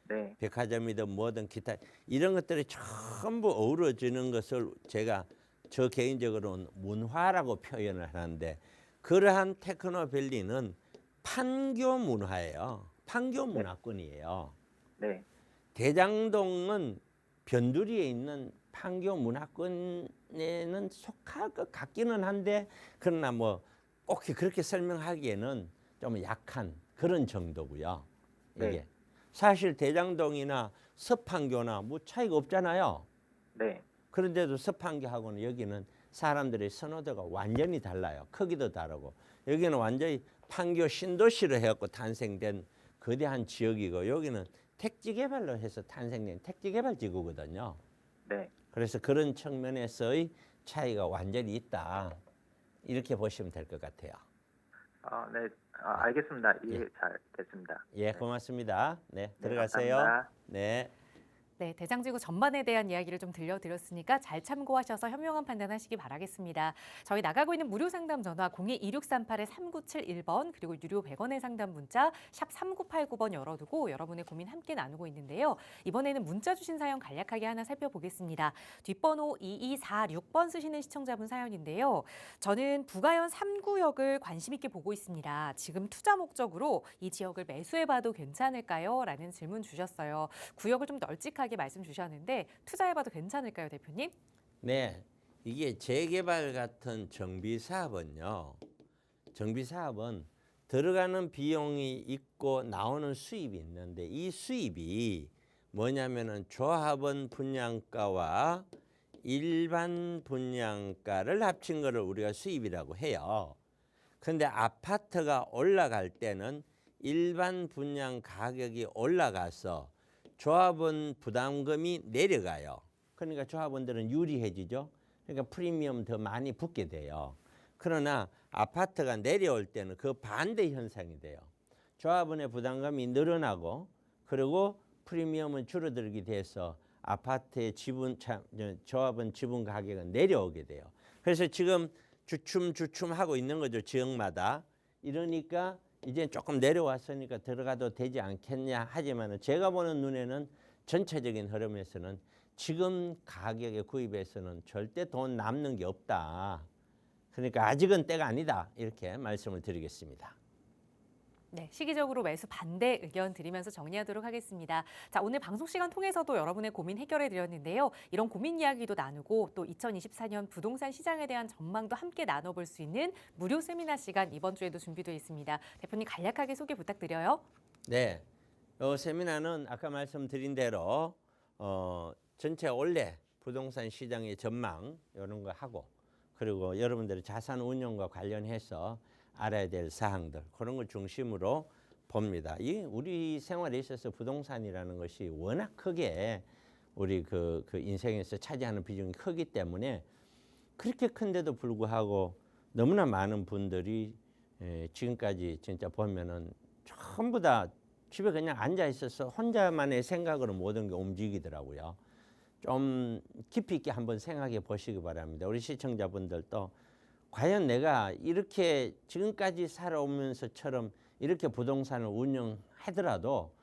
네. 백화점이든 뭐든 기타 이런 것들이 전부 어우러지는 것을 제가 저 개인적으로는 문화라고 표현을 하는데 그러한 테크노밸리는 판교 문화예요. 판교 문화권이에요. 네. 대장동은 변두리에 있는 판교 문화권에는 속할 것 같기는 한데 그러나 뭐 꼭 그렇게 설명하기에는 좀 약한 그런 정도고요. 이게 네. 사실 대장동이나 서판교나 뭐 차이가 없잖아요. 네. 그런데도 서판교하고는 여기는 사람들의 선호도가 완전히 달라요. 크기도 다르고 여기는 완전히 판교 신도시로 해갖고 탄생된 거대한 지역이고 여기는 택지 개발로 해서 탄생된 택지 개발 지구거든요. 네. 그래서 그런 측면에서의 차이가 완전히 있다. 이렇게 보시면 될 것 같아요. 네. 알겠습니다. 이해 예. 잘 됐습니다. 예, 고맙습니다. 네, 네, 들어가세요. 감사합니다. 네. 네, 대장지구 전반에 대한 이야기를 좀 들려드렸으니까 잘 참고하셔서 현명한 판단하시기 바라겠습니다. 저희 나가고 있는 무료 상담 전화 02-2638-3971번 그리고 유료 100원의 상담 문자 샵 3989번 열어두고 여러분의 고민 함께 나누고 있는데요. 이번에는 문자 주신 사연 간략하게 하나 살펴보겠습니다. 뒷번호 2246번 쓰시는 시청자분 사연인데요. 저는 부가현 3구역을 관심 있게 보고 있습니다. 지금 투자 목적으로 이 지역을 매수해봐도 괜찮을까요? 라는 질문 주셨어요. 구역을 좀 널찍하게 말씀 주셨는데 투자해봐도 괜찮을까요, 대표님? 네, 이게 재개발 같은 정비 사업은요. 정비 사업은 들어가는 비용이 있고 나오는 수입이 있는데 이 수입이 뭐냐면은 조합원 분양가와 일반 분양가를 합친 거를 우리가 수입이라고 해요. 근데 아파트가 올라갈 때는 일반 분양 가격이 올라가서 조합원 부담금이 내려가요. 그러니까 조합원들은 유리해지죠. 그러니까 프리미엄 더 많이 붙게 돼요. 그러나 아파트가 내려올 때는 그 반대 현상이 돼요. 조합원의 부담금이 늘어나고 그리고 프리미엄은 줄어들게 돼서 아파트의 조합원 지분 가격은 내려오게 돼요. 그래서 지금 주춤하고 있는 거죠. 지역마다. 이러니까 이제 조금 내려왔으니까 들어가도 되지 않겠냐 하지만 제가 보는 눈에는 전체적인 흐름에서는 지금 가격에 구입해서는 절대 돈 남는 게 없다. 그러니까 아직은 때가 아니다. 이렇게 말씀을 드리겠습니다. 네, 시기적으로 매수 반대 의견 드리면서 정리하도록 하겠습니다. 자, 오늘 방송 시간 통해서도 여러분의 고민 해결해 드렸는데요. 이런 고민 이야기도 나누고 또 2024년 부동산 시장에 대한 전망도 함께 나눠볼 수 있는 무료 세미나 시간 이번 주에도 준비되어 있습니다. 대표님 간략하게 소개 부탁드려요. 네, 세미나는 아까 말씀드린 대로 전체 올해 부동산 시장의 전망 이런 거 하고 그리고 여러분들의 자산 운용과 관련해서 알아야 될 사항들 그런 걸 중심으로 봅니다. 이 우리 생활에 있어서 부동산이라는 것이 워낙 크게 우리 그 인생에서 차지하는 비중이 크기 때문에 그렇게 큰데도 불구하고 너무나 많은 분들이 지금까지 진짜 보면은 전부 다 집에 그냥 앉아 있어서 혼자만의 생각으로 모든 게 움직이더라고요. 좀 깊이 있게 한번 생각해 보시기 바랍니다. 우리 시청자분들도 과연 내가 이렇게 지금까지 살아오면서처럼 이렇게 부동산을 운영하더라도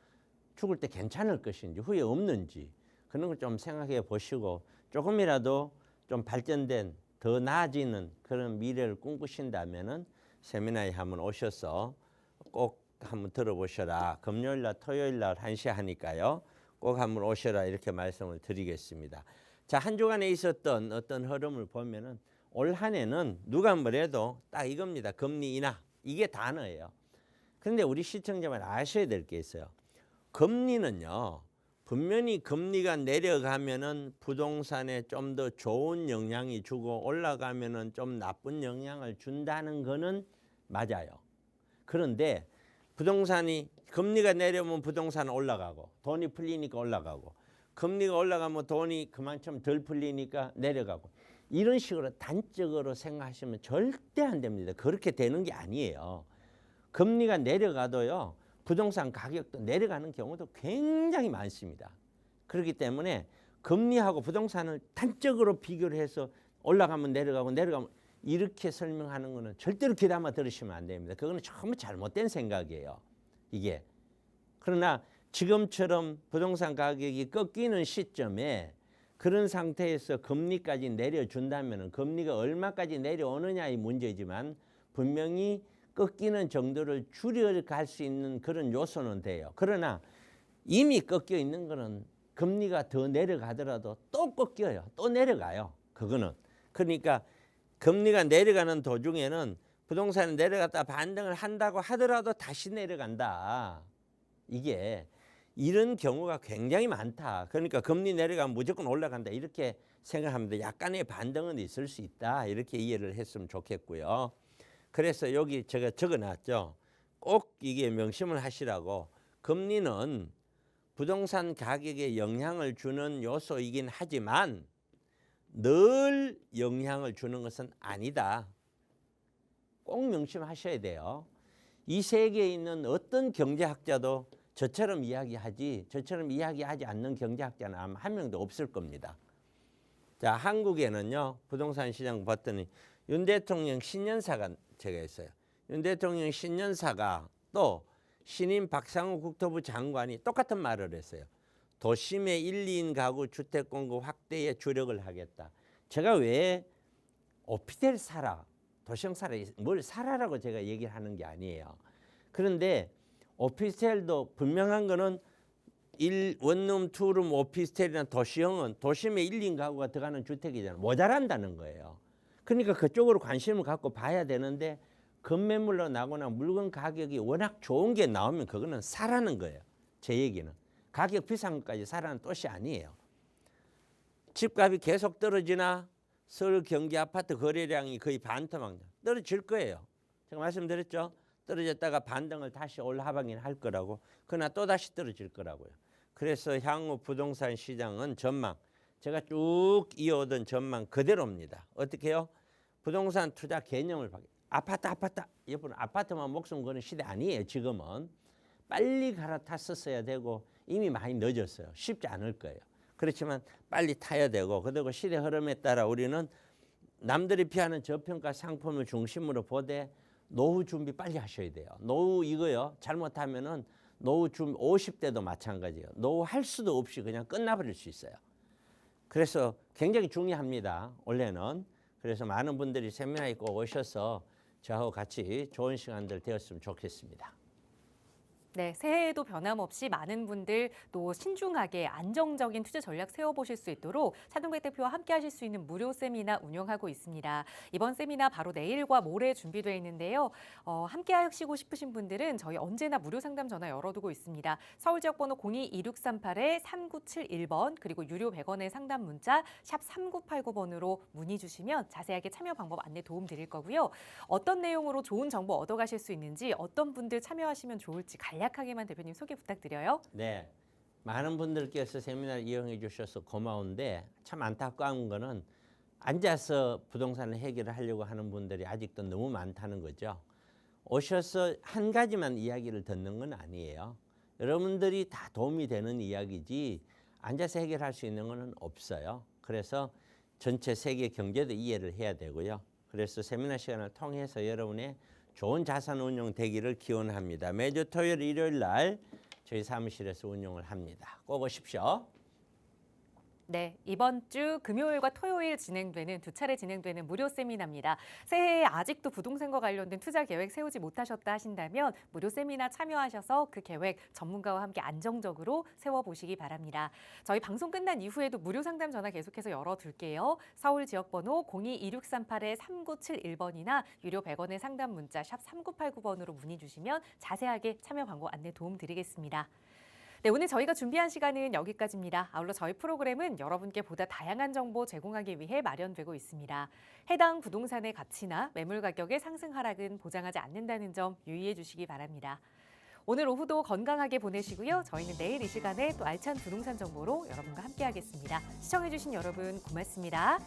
죽을 때 괜찮을 것인지 후회 없는지 그런 걸 좀 생각해 보시고 조금이라도 좀 발전된 더 나아지는 그런 미래를 꿈꾸신다면은 세미나에 한번 오셔서 꼭 한번 들어보셔라. 금요일날 토요일날 1시에 하니까요. 꼭 한번 오셔라 이렇게 말씀을 드리겠습니다. 자, 한 주간에 있었던 어떤 흐름을 보면은 올 한 해는 누가 뭐래도 딱 이겁니다. 금리 인하. 이게 단어예요. 그런데 우리 시청자만 아셔야 될 게 있어요. 금리는요. 분명히 금리가 내려가면은 부동산에 좀 더 좋은 영향이 주고 올라가면은 좀 나쁜 영향을 준다는 거는 맞아요. 그런데 부동산이 금리가 내려오면 부동산은 올라가고 돈이 풀리니까 올라가고 금리가 올라가면 돈이 그만큼 덜 풀리니까 내려가고 이런 식으로 단적으로 생각하시면 절대 안 됩니다. 그렇게 되는 게 아니에요. 금리가 내려가도요. 부동산 가격도 내려가는 경우도 굉장히 많습니다. 그렇기 때문에 금리하고 부동산을 단적으로 비교를 해서 올라가면 내려가고 내려가면 이렇게 설명하는 거는 절대로 귀담아 들으시면 안 됩니다. 그거는 전부 잘못된 생각이에요. 이게. 그러나 지금처럼 부동산 가격이 꺾이는 시점에 그런 상태에서 금리까지 내려준다면 금리가 얼마까지 내려오느냐의 문제지만 분명히 꺾이는 정도를 줄여갈 수 있는 그런 요소는 돼요. 그러나 이미 꺾여 있는 거는 금리가 더 내려가더라도 또 꺾여요. 또 내려가요. 그거는. 그러니까 금리가 내려가는 도중에는 부동산이 내려갔다 반등을 한다고 하더라도 다시 내려간다. 이게 이런 경우가 굉장히 많다. 그러니까 금리 내려가면 무조건 올라간다. 이렇게 생각합니다. 약간의 반등은 있을 수 있다. 이렇게 이해를 했으면 좋겠고요. 그래서 여기 제가 적어놨죠. 꼭 이게 명심을 하시라고. 금리는 부동산 가격에 영향을 주는 요소이긴 하지만 늘 영향을 주는 것은 아니다. 꼭 명심하셔야 돼요. 이 세계에 있는 어떤 경제학자도 저처럼 이야기하지 않는 경제학자는 아마 한 명도 없을 겁니다. 자, 한국에는요, 부동산 시장 봤더니 윤 대통령 신년사가 제가 있어요. 윤 대통령 신년사가 또 신임 박상우 국토부 장관이 똑같은 말을 했어요. 도심의 1, 2인 가구 주택 공급 확대에 주력을 하겠다. 제가 왜 오피스텔 사라, 도시형 사라, 뭘 사라라고 제가 얘기를 하는 게 아니에요. 그런데 오피스텔도 분명한 거는 원룸, 투룸 오피스텔이나 도시형은 도심에 1, 2인 가구가 들어가는 주택이잖아요. 모자란다는 거예요. 그러니까 그쪽으로 관심을 갖고 봐야 되는데 급매물로 나거나 물건 가격이 워낙 좋은 게 나오면 그거는 사라는 거예요. 제 얘기는. 가격 비싼 것까지 사라는 뜻이 아니에요. 집값이 계속 떨어지나 서울 경기 아파트 거래량이 거의 반토막 떨어질 거예요. 제가 말씀드렸죠. 떨어졌다가 반등을 다시 올 하반기는 할 거라고. 그러나 또다시 떨어질 거라고요. 그래서 향후 부동산 시장은 전망, 제가 쭉 이어오던 전망 그대로입니다. 어떻게 해요? 부동산 투자 개념을 바뀌. 아파트 여러분 아파트만 목숨 거는 시대 아니에요. 지금은 빨리 갈아탔었어야 되고 이미 많이 늦었어요. 쉽지 않을 거예요. 그렇지만 빨리 타야 되고 그리고 시대 흐름에 따라 우리는 남들이 피하는 저평가 상품을 중심으로 보되 노후 준비 빨리 하셔야 돼요. 노후 이거요. 잘못하면은 노후 준비 50대도 마찬가지예요. 노후 할 수도 없이 그냥 끝나버릴 수 있어요. 그래서 굉장히 중요합니다. 원래는. 그래서 많은 분들이 세미나에 꼭 오셔서 저하고 같이 좋은 시간들 되었으면 좋겠습니다. 네, 새해에도 변함없이 많은 분들 또 신중하게 안정적인 투자 전략 세워보실 수 있도록 차동백 대표와 함께 하실 수 있는 무료 세미나 운영하고 있습니다. 이번 세미나 바로 내일과 모레 준비되어 있는데요. 함께 하시고 싶으신 분들은 저희 언제나 무료 상담 전화 열어두고 있습니다. 서울 지역번호 02-2638-3971번 그리고 유료 100원의 상담 문자 샵 3989번으로 문의 주시면 자세하게 참여 방법 안내 도움 드릴 거고요. 어떤 내용으로 좋은 정보 얻어가실 수 있는지 어떤 분들 참여하시면 좋을지 간략하게만 대표님 소개 부탁드려요. 네, 많은 분들께서 세미나를 이용해 주셔서 고마운데 참 안타까운 거는 앉아서 부동산을 해결을 하려고 하는 분들이 아직도 너무 많다는 거죠. 오셔서 한 가지만 이야기를 듣는 건 아니에요. 여러분들이 다 도움이 되는 이야기지 앉아서 해결할 수 있는 건 없어요. 그래서 전체 세계 경제도 이해를 해야 되고요. 그래서 세미나 시간을 통해서 여러분의 좋은 자산 운용 되기를 기원합니다. 매주 토요일, 일요일 날 저희 사무실에서 운용을 합니다. 꼭 오십시오. 네, 이번 주 금요일과 토요일 진행되는 두 차례 진행되는 무료 세미나입니다. 새해에 아직도 부동산과 관련된 투자 계획 세우지 못하셨다 하신다면 무료 세미나 참여하셔서 그 계획 전문가와 함께 안정적으로 세워보시기 바랍니다. 저희 방송 끝난 이후에도 무료 상담 전화 계속해서 열어둘게요. 서울 지역번호 02-2638-3971번이나 유료 100원의 상담 문자 샵 3989번으로 문의 주시면 자세하게 참여 방법 안내 도움 드리겠습니다. 네, 오늘 저희가 준비한 시간은 여기까지입니다. 아울러 저희 프로그램은 여러분께 보다 다양한 정보 제공하기 위해 마련되고 있습니다. 해당 부동산의 가치나 매물 가격의 상승 하락은 보장하지 않는다는 점 유의해 주시기 바랍니다. 오늘 오후도 건강하게 보내시고요. 저희는 내일 이 시간에 또 알찬 부동산 정보로 여러분과 함께하겠습니다. 시청해 주신 여러분 고맙습니다.